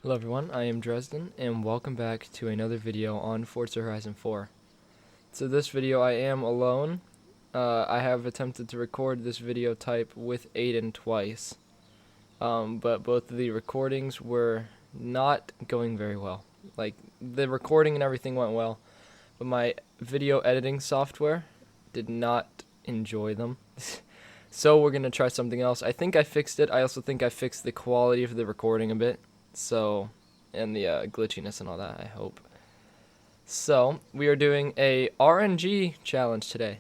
Hello everyone, I am Dresden, and welcome back to another video on Forza Horizon 4. So this video I am alone. I have attempted to record this video type with Aiden twice, but both of the recordings were not going very well. Like, the recording and everything went well, but my video editing software did not enjoy them. So we're going to try something else. I think I fixed it. I also think I fixed the quality of the recording a bit. So, and the glitchiness and all that, I hope. So, we are doing a RNG challenge today.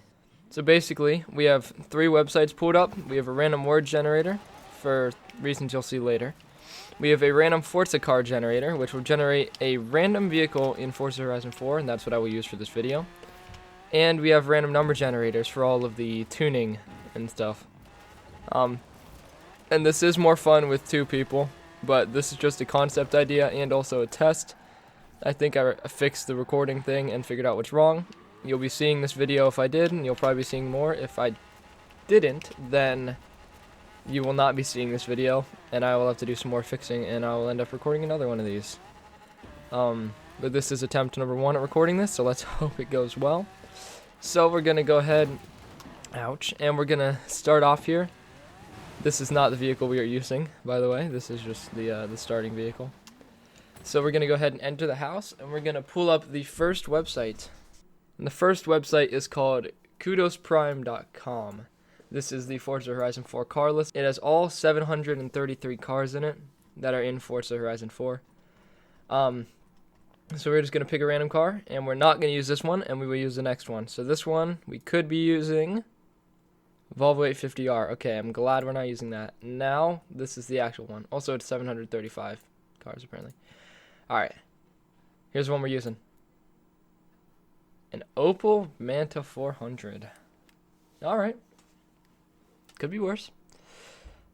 So basically, we have 3 websites pulled up. We have a random word generator, for reasons you'll see later. We have a random Forza car generator, which will generate a random vehicle in Forza Horizon 4, and that's what I will use for this video. And we have random number generators for all of the tuning and stuff. And this is more fun with 2 people. But this is just a concept idea and also a test. I think I fixed the recording thing and figured out what's wrong. You'll be seeing this video if I did, and you'll probably be seeing more. If I didn't, then you will not be seeing this video, and I will have to do some more fixing, and I will end up recording another one of these. But this is attempt number 1 at recording this, so let's hope it goes well. So we're going to go ahead, and we're going to start off here. This is not the vehicle we are using, by the way. This is just the starting vehicle. So we're going to go ahead and enter the house, and we're going to pull up the first website. And the first website is called kudosprime.com. This is the Forza Horizon 4 car list. It has all 733 cars in it that are in Forza Horizon 4. So we're just going to pick a random car, and we're not going to use this one, and we will use the next one. So this one, we could be using Volvo 850R. Okay, I'm glad we're not using that. Now, this is the actual one. Also, it's 735 cars, apparently. Alright. Here's the one we're using. An Opel Manta 400. Alright. Could be worse.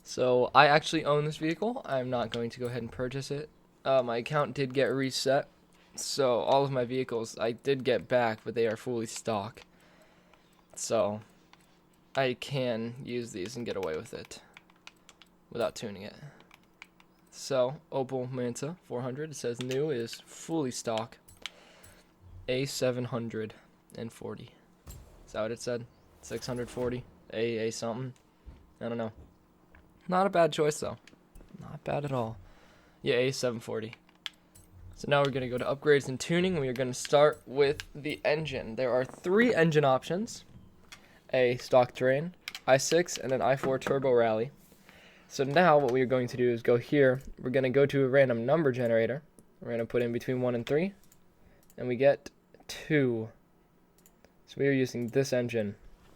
So, I actually own this vehicle. I'm not going to go ahead and purchase it. My account did get reset. So, all of my vehicles I did get back, but they are fully stock. So I can use these and get away with it without tuning it. So, Opel Manta 400, it says new, is fully stock. A740. Is that what it said? 640? A something? I don't know. Not a bad choice, though. Not bad at all. Yeah, A740. So now we're going to go to upgrades and tuning, and we are going to start with the engine. There are 3 engine options. A stock terrain, i6, and an i4 turbo rally. So now what we are going to do is go here. We're going to go to a random number generator. We're going to put in between 1 and 3, and we get 2. So we are using this engine,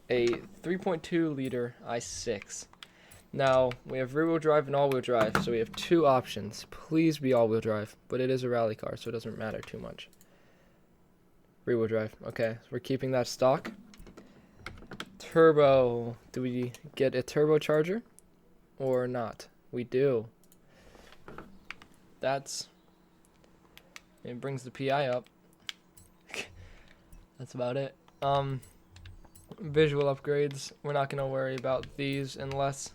a 3.2 liter i6. Now we have rear wheel drive and all wheel drive, so we have 2 options. Please be all wheel drive, but it is a rally car, so it doesn't matter too much. Rear wheel drive. Okay, so we're keeping that stock. Turbo, do we get a turbocharger or not? We do. It brings the PI up. That's about it. Visual upgrades, we're not going to worry about these unless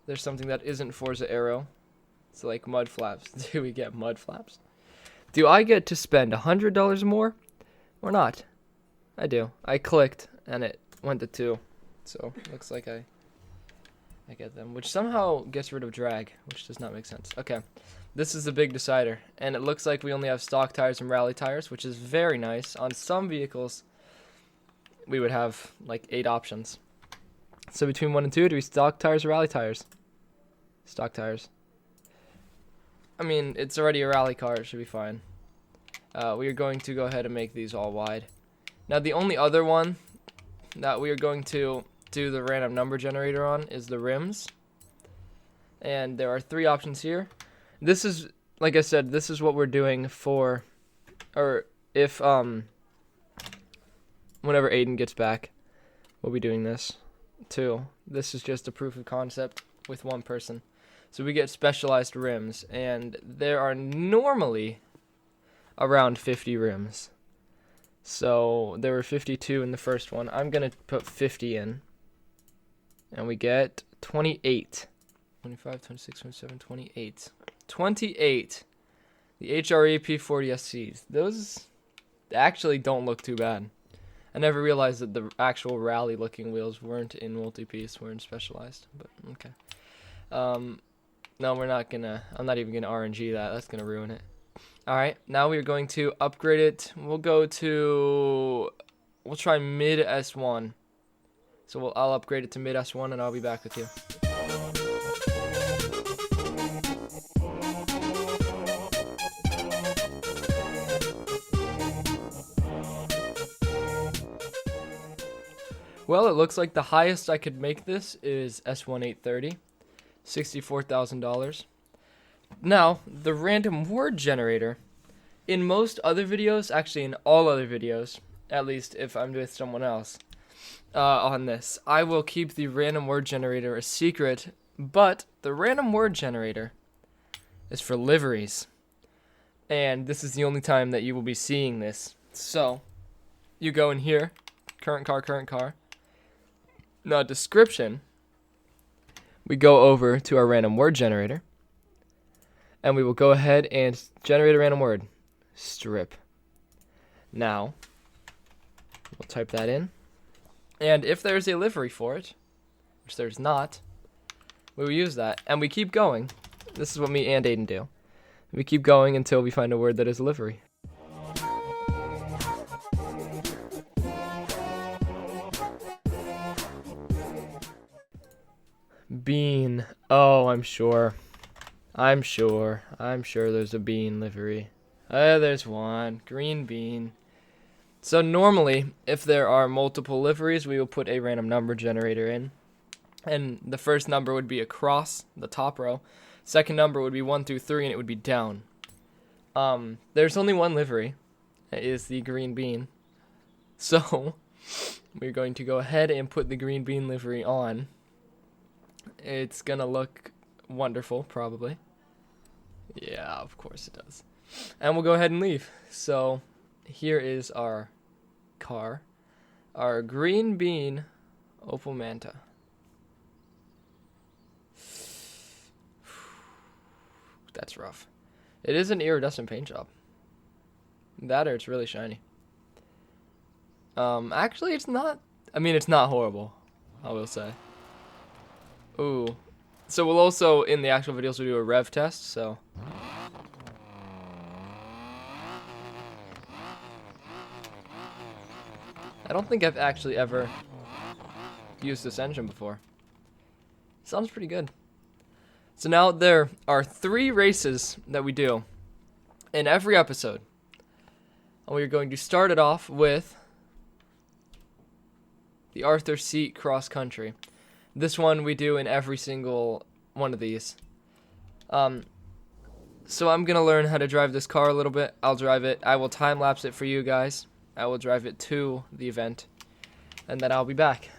there's something that isn't Forza Aero. It's like mud flaps. Do we get mud flaps? Do I get to spend $100 more or not? I do. I clicked and it went to 2, so looks like I get them, which somehow gets rid of drag, which does not make sense. Okay, this is the big decider, and it looks like we only have stock tires and rally tires, which is very nice. On some vehicles, we would have like 8 options. So between 1 and 2, do we stock tires or rally tires? Stock tires. I mean, it's already a rally car, it should be fine. We are going to go ahead and make these all wide. Now, the only other one that we are going to do the random number generator on is the rims. And there are 3 options here. This is, like I said, this is what we're doing for, or if, whenever Aiden gets back, we'll be doing this too. This is just a proof of concept with 1 person. So we get specialized rims, and there are normally around 50 rims. So there were 52 in the first one. I'm going to put 50 in. And we get 28. 25, 26, 27, 28. 28 The HRE P40SCs. Those actually don't look too bad. I never realized that the actual rally looking wheels weren't in multi-piece, were in specialized, but okay. No, we're not gonna, I'm not even gonna RNG that, that's gonna ruin it. Alright, now we're going to upgrade it. We'll try mid S1. So I'll upgrade it to mid S1 and I'll be back with you. Well, it looks like the highest I could make this is S1 830, $64,000. Now, the random word generator, in most other videos, actually in all other videos, at least if I'm with someone else on this, I will keep the random word generator a secret, but the random word generator is for liveries. And this is the only time that you will be seeing this. So, you go in here, current car. Now, description, we go over to our random word generator, and we will go ahead and generate a random word, strip. Now, we'll type that in, and if there's a livery for it, which there's not, we will use that, and we keep going. This is what me and Aiden do. We keep going until we find a word that is a livery. Bean. Oh, I'm sure there's a bean livery. There's one. Green bean. So normally, if there are multiple liveries, we will put a random number generator in. And the first number would be across the top row. Second number would be 1 through 3, and it would be down. There's only one livery. It is the green bean. So, we're going to go ahead and put the green bean livery on. It's gonna look wonderful, probably. Yeah, of course it does. And we'll go ahead and leave. So, here is our car. Our green bean Opel Manta. That's rough. It is an iridescent paint job. That or it's really shiny. Actually, it's not. I mean, it's not horrible, I will say. Ooh. So we'll also, in the actual videos, we'll do a rev test, so. I don't think I've actually ever used this engine before. Sounds pretty good. So now there are 3 races that we do in every episode. And we're going to start it off with the Arthur Seat Cross Country. This one we do in every single one of these. So I'm going to learn how to drive this car a little bit. I'll drive it. I will time-lapse it for you guys. I will drive it to the event. And then I'll be back.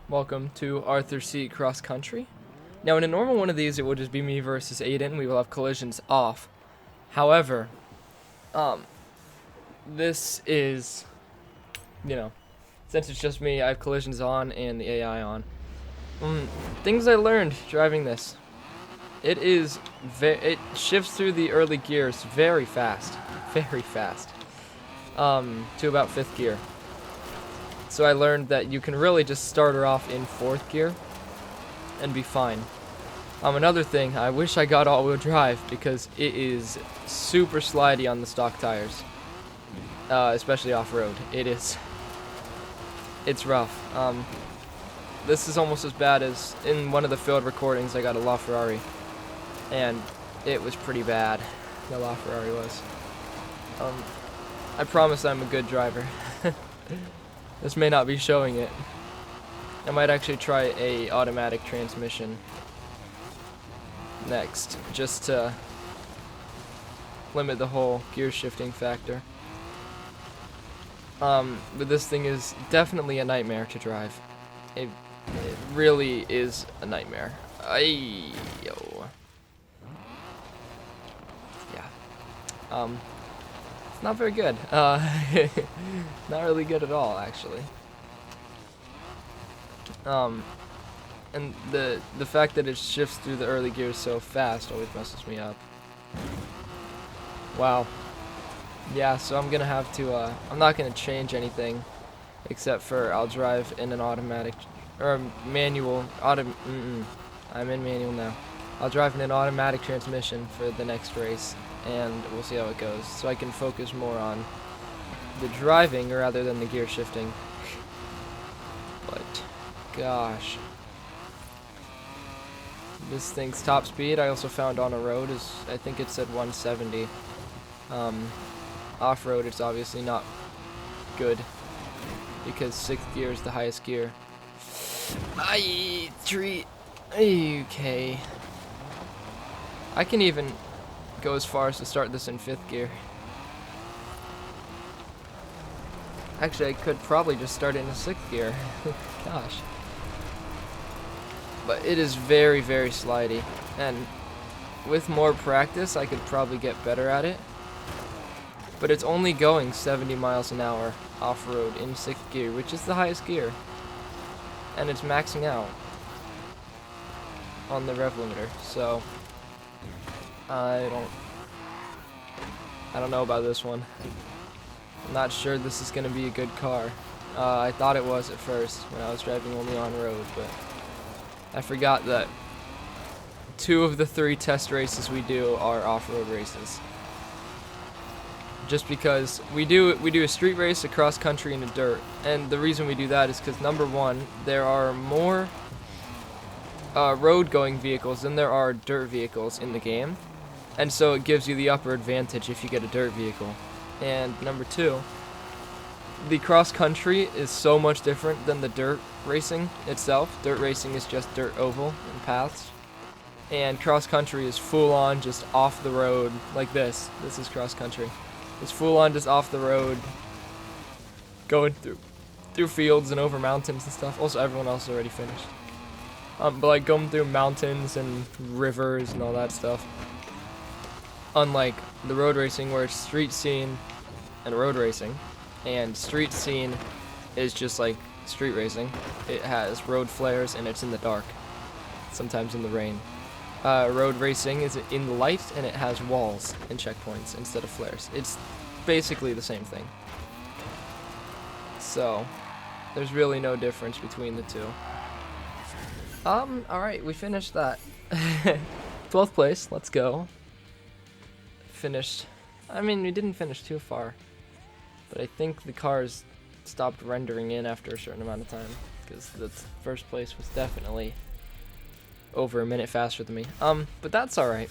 Welcome to Arthur Seat Cross Country. Now in a normal one of these, it will just be me versus Aiden. We will have collisions off. However, this is, since it's just me, I have collisions on and the AI on. Things I learned driving this. It shifts through the early gears very fast, to about 5th gear. So I learned that you can really just start her off in 4th gear and be fine. Another thing, I wish I got all-wheel drive because it is super slidey on the stock tires, especially off-road. It's rough. This is almost as bad as in one of the field recordings I got a LaFerrari, and it was pretty bad. The LaFerrari was. I promise I'm a good driver. This may not be showing it. I might actually try a automatic transmission next, just to limit the whole gear shifting factor. But this thing is definitely a nightmare to drive. It really is a nightmare. Yo. Yeah. It's not very good. Not really good at all, actually. And the fact that it shifts through the early gears so fast always messes me up. Wow. Yeah, so I'm gonna have to, I'm not gonna change anything, except for I'll drive in an automatic, or manual, I'm in manual now. I'll drive in an automatic transmission for the next race, and we'll see how it goes, so I can focus more on the driving rather than the gear shifting. But, gosh. This thing's top speed, I also found on a road, is, I think it said 170. Off-road, it's obviously not good, because 6th gear is the highest gear. Okay. I can even go as far as to start this in 5th gear. Actually, I could probably just start it in 6th gear. Gosh. But it is very, very slidey, and with more practice, I could probably get better at it. But it's only going 70 miles an hour off-road in 6th gear, which is the highest gear. And it's maxing out on the rev limiter, so I don't know about this one. I'm not sure this is going to be a good car. I thought it was at first when I was driving only on road, but I forgot that 2 of the 3 test races we do are off-road races. Just because we do a street race, a cross country, and a dirt. And the reason we do that is because, number one, there are more road going vehicles than there are dirt vehicles in the game, and so it gives you the upper advantage if you get a dirt vehicle. And number two, the cross country is so much different than the dirt racing itself. Dirt racing is just dirt oval and paths, and cross country is full on just off the road like this. This is cross country. It's full on just off the road, going through fields and over mountains and stuff. Also, everyone else is already finished. But like going through mountains and rivers and all that stuff. Unlike the road racing, where it's street scene and road racing, and street scene is just like street racing. It has road flares and it's in the dark, sometimes in the rain. Road racing is in the light, and it has walls and checkpoints instead of flares. It's basically the same thing. So, there's really no difference between the two. Alright, we finished that. 12th place, let's go. Finished. I mean, we didn't finish too far, but I think the cars stopped rendering in after a certain amount of time, because the first place was definitely over a minute faster than me. But that's alright.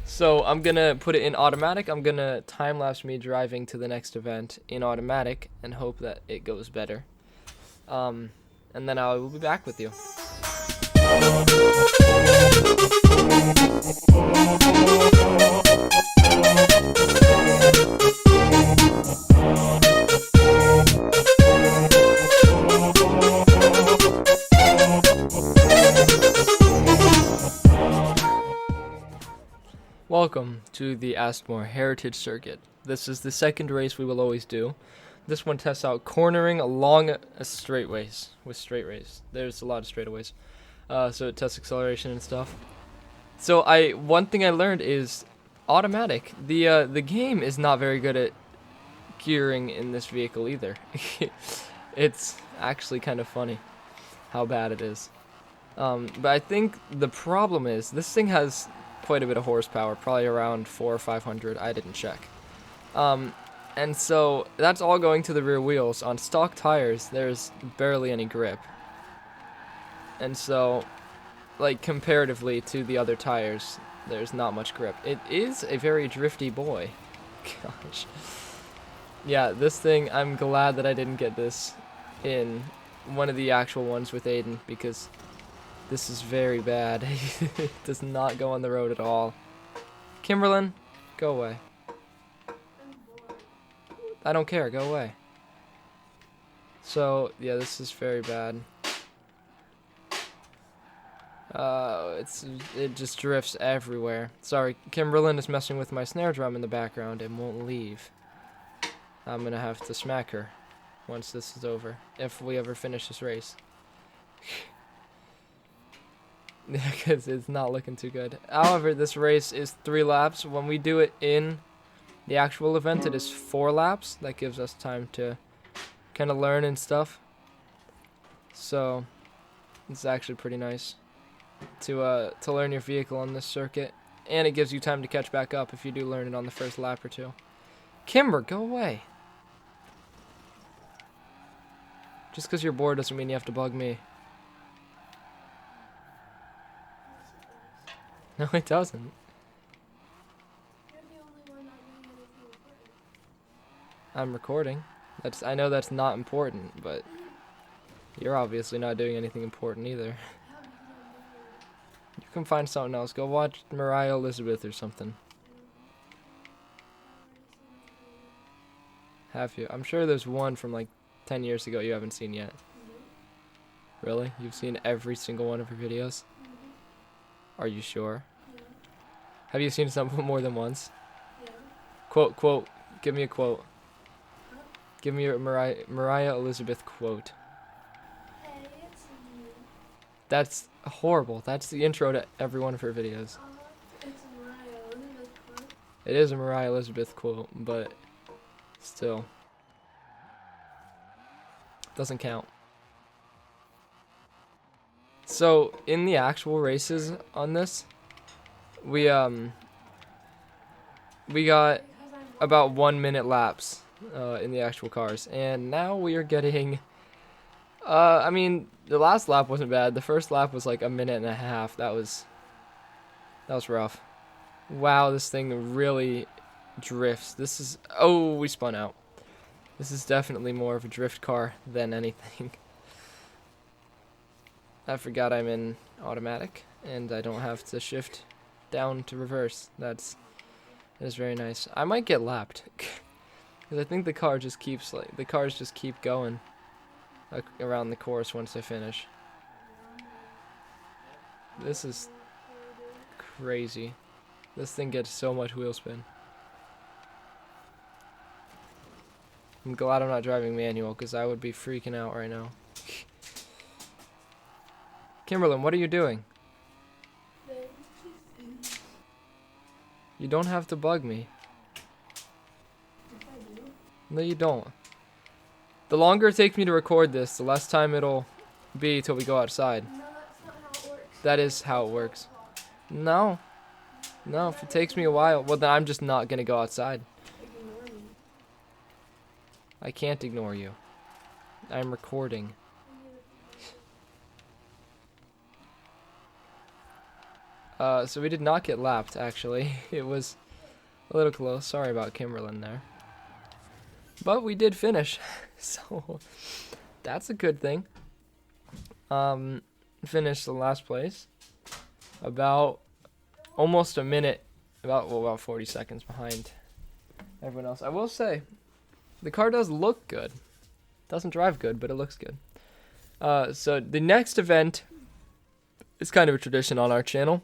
So I'm gonna put it in automatic. I'm gonna time-lapse me driving to the next event in automatic and hope that it goes better. And then I will be back with you. Welcome to the Astmore Heritage Circuit. This is the second race we will always do. This one tests out cornering along a straightaways with straightaways. There's a lot of straightaways, so it tests acceleration and stuff. So one thing I learned is automatic. The game is not very good at gearing in this vehicle either. It's actually kind of funny how bad it is. But I think the problem is this thing has quite a bit of horsepower, probably around 400 or 500. I didn't check. And so that's all going to the rear wheels. On stock tires, there's barely any grip. And so, like, comparatively to the other tires, there's not much grip. It is a very drifty boy. Gosh. Yeah, this thing, I'm glad that I didn't get this in one of the actual ones with Aiden, because this is very bad. It does not go on the road at all. Kimberlyn, go away. I don't care, go away. So yeah, this is very bad. It just drifts everywhere. Sorry, Kimberlyn is messing with my snare drum in the background and won't leave. I'm gonna have to smack her once this is over, if we ever finish this race. Because it's not looking too good. However, this race is 3 laps. When we do it in the actual event, it is 4 laps. That gives us time to kind of learn and stuff. So it's actually pretty nice to learn your vehicle on this circuit, and it gives you time to catch back up if you do learn it on the first lap or 2. Kimber, go away. Just because you're bored doesn't mean you have to bug me. No, it doesn't. I'm recording. I know that's not important, but you're obviously not doing anything important either. You can find something else. Go watch Mariah Elizabeth or something. Have you? I'm sure there's one from like 10 years ago you haven't seen yet. Really? You've seen every single one of her videos? Are you sure? Have you seen some more than once? Quote. Give me a quote. Give me a Mariah Elizabeth quote. That's horrible. That's the intro to every one of her videos. It's a Mariah Elizabeth quote. It is a Mariah Elizabeth quote, but still. Doesn't count. So, in the actual races on this, we got about 1 minute laps in the actual cars, and now we are getting I mean, the last lap wasn't bad. The first lap was like 1.5 minutes. That was rough. Wow, this thing really drifts. This is, oh, we spun out. This is definitely more of a drift car than anything. I forgot I'm in automatic and I don't have to shift down to reverse. That is very nice. I might get lapped because I think the cars just keep going around the course once I finish. This is crazy. This thing gets so much wheel spin. I'm glad I'm not driving manual because I would be freaking out right now. Kimberlyn, what are you doing? You don't have to bug me. No, you don't. The longer it takes me to record this, the less time it'll be till we go outside. No, that's not how it works. That is how it works. No. No, if it takes me a while, well then I'm just not gonna go outside. Ignore me. I can't ignore you. I'm recording. So we did not get lapped, actually. It was a little close. Sorry about Kimberlyn there. But we did finish, so that's a good thing. Finished the last place. About almost a minute, about 40 seconds behind everyone else. I will say, the car does look good. Doesn't drive good, but it looks good. So the next event is kind of a tradition on our channel,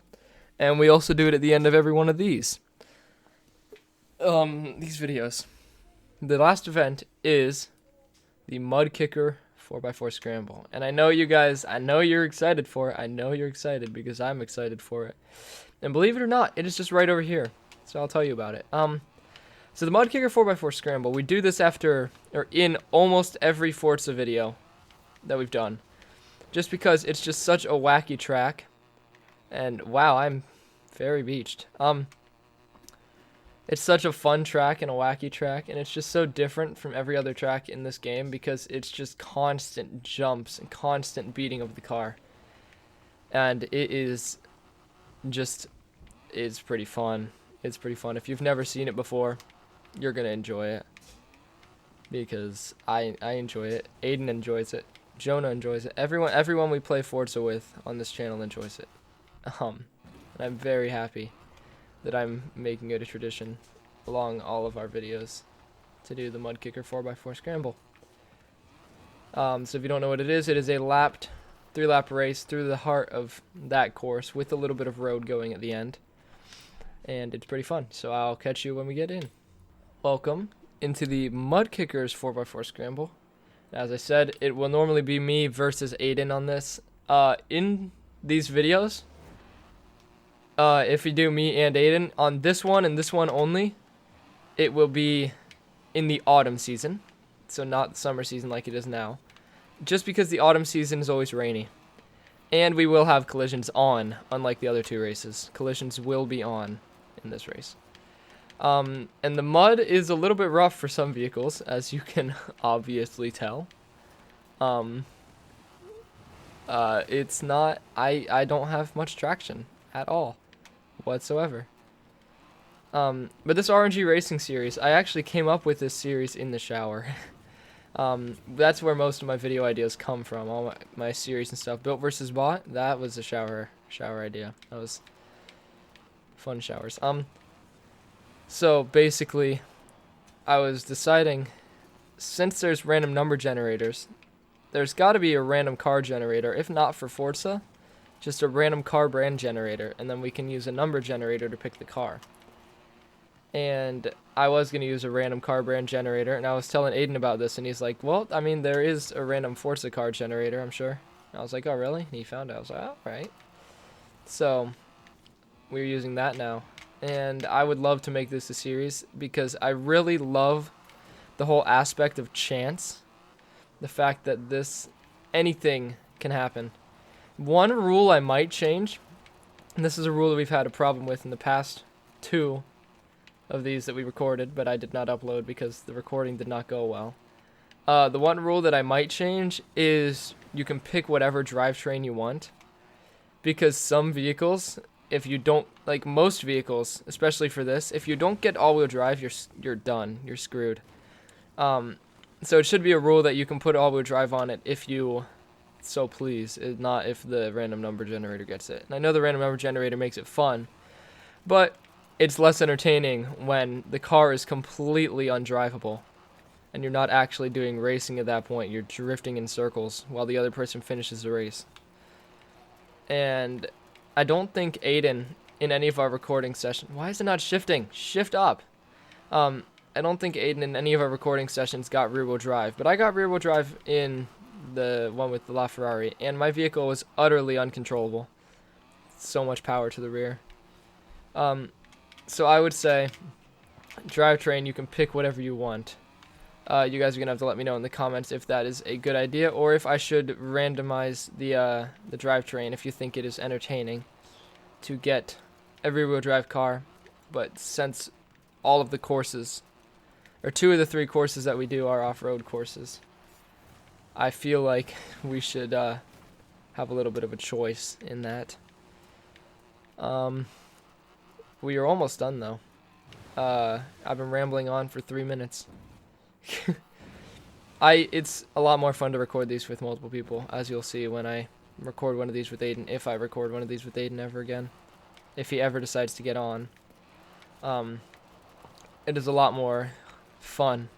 and we also do it at the end of every one of these videos. The last event is the Mud Kicker 4x4 Scramble. And I know you guys, I know you're excited for it. I know you're excited because I'm excited for it. And believe it or not, it is just right over here. So I'll tell you about it. So the Mud Kicker 4x4 Scramble, we do this after, or in almost every Forza video that we've done. Just because it's just such a wacky track. And wow, I'm very beached. It's such a fun track and a wacky track, and it's just so different from every other track in this game because it's just constant jumps and constant beating of the car. And it is just, it's pretty fun. It's pretty fun. If you've never seen it before, you're going to enjoy it. Because I enjoy it. Aiden enjoys it. Jonah enjoys it. Everyone we play Forza with on this channel enjoys it. And I'm very happy that I'm making it a tradition along all of our videos to do the Mud Kicker 4x4 Scramble. So if you don't know what it is a lapped 3-lap race through the heart of that course with a little bit of road going at the end. And it's pretty fun. So I'll catch you when we get in. Welcome into the Mud Kickers 4x4 Scramble. As I said, it will normally be me versus Aiden on this. In these videos, if we do me and Aiden, on this one and this one only, it will be in the autumn season. So not the summer season like it is now. Just because the autumn season is always rainy. And we will have collisions on, unlike the other two races. Collisions will be on in this race. And the mud is a little bit rough for some vehicles, as you can obviously tell. It's not, I don't have much traction at all whatsoever. But this RNG Racing series, I actually came up with this series in the shower. That's where most of my video ideas come from, all my series and stuff. Built versus bought, that was a shower idea. That was fun showers. So basically, I was deciding, since there's random number generators, there's got to be a random car generator, if not for Forza, just a random car brand generator, and then we can use a number generator to pick the car. And I was going to use a random car brand generator, and I was telling Aiden about this, and he's like, well, I mean, there is a random Forza car generator, I'm sure. And I was like, oh, really? And he found it. I was like, all right. So we're using that now. And I would love to make this a series because I really love the whole aspect of chance. The fact that anything can happen. One rule I might change, and this is a rule that we've had a problem with in the past 2 of these that we recorded, but I did not upload because the recording did not go well. The one rule that I might change is you can pick whatever drivetrain you want, because some vehicles, if you don't, like most vehicles, especially for this, if you don't get all-wheel drive, you're done. You're screwed. So it should be a rule that you can put all-wheel drive on it if you so please, not if the random number generator gets it. And I know the random number generator makes it fun, but it's less entertaining when the car is completely undrivable and you're not actually doing racing at that point. You're drifting in circles while the other person finishes the race. And I don't think Aiden, in any of our recording sessions, why is it not shifting? Shift up. I don't think Aiden in any of our recording sessions got rear-wheel drive, but I got rear-wheel drive in the one with the LaFerrari, and my vehicle was utterly uncontrollable. So much power to the rear. So I would say, drivetrain, you can pick whatever you want. You guys are going to have to let me know in the comments if that is a good idea, or if I should randomize the drivetrain if you think it is entertaining to get a rear-wheel drive car. But since all of the courses, or 2 of the 3 courses that we do are off-road courses, I feel like we should have a little bit of a choice in that. We are almost done, though. I've been rambling on for 3 minutes. It's a lot more fun to record these with multiple people, as you'll see when I record one of these with Aiden, if I record one of these with Aiden ever again. If he ever decides to get on. It is a lot more fun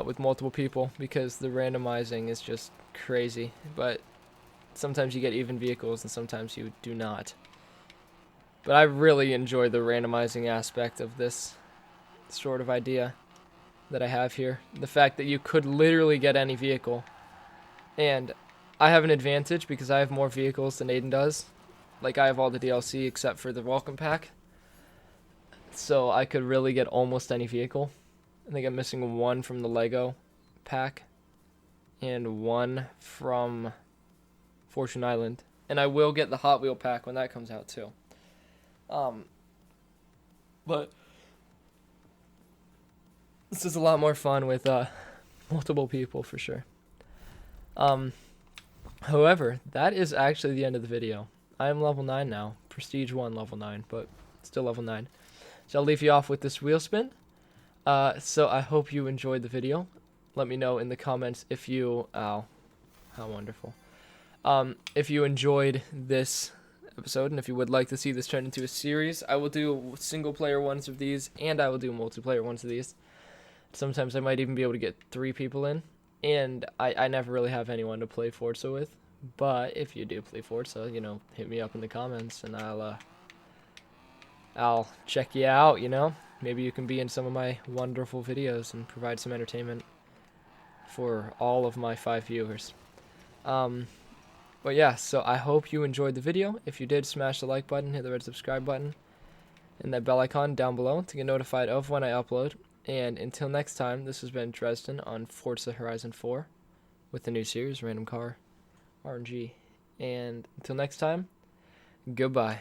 with multiple people because the randomizing is just crazy. But sometimes you get even vehicles and sometimes you do not. But I really enjoy the randomizing aspect of this sort of idea that I have here. The fact that you could literally get any vehicle. And I have an advantage because I have more vehicles than Aiden does. Like, I have all the DLC except for the welcome pack. So I could really get almost any vehicle. I think I'm missing 1 from the Lego pack. And 1 from Fortune Island. And I will get the Hot Wheel pack when that comes out too. But this is a lot more fun with multiple people for sure. However, that is actually the end of the video. I am level 9 now. Prestige 1 level 9, but still level 9. So I'll leave you off with this wheel spin. So I hope you enjoyed the video. Let me know in the comments if you... Ow. How wonderful. If you enjoyed this episode, and if you would like to see this turn into a series, I will do single-player ones of these, and I will do multiplayer ones of these. Sometimes I might even be able to get 3 people in, and I never really have anyone to play Forza with. But if you do play Forza, hit me up in the comments, and I'll check you out. Maybe you can be in some of my wonderful videos and provide some entertainment for all of my 5 viewers. But yeah, so I hope you enjoyed the video. If you did, smash the like button, hit the red subscribe button, and that bell icon down below to get notified of when I upload. And until next time, this has been Dresden on Forza Horizon 4 with the new series, Random Car RNG. And until next time, goodbye.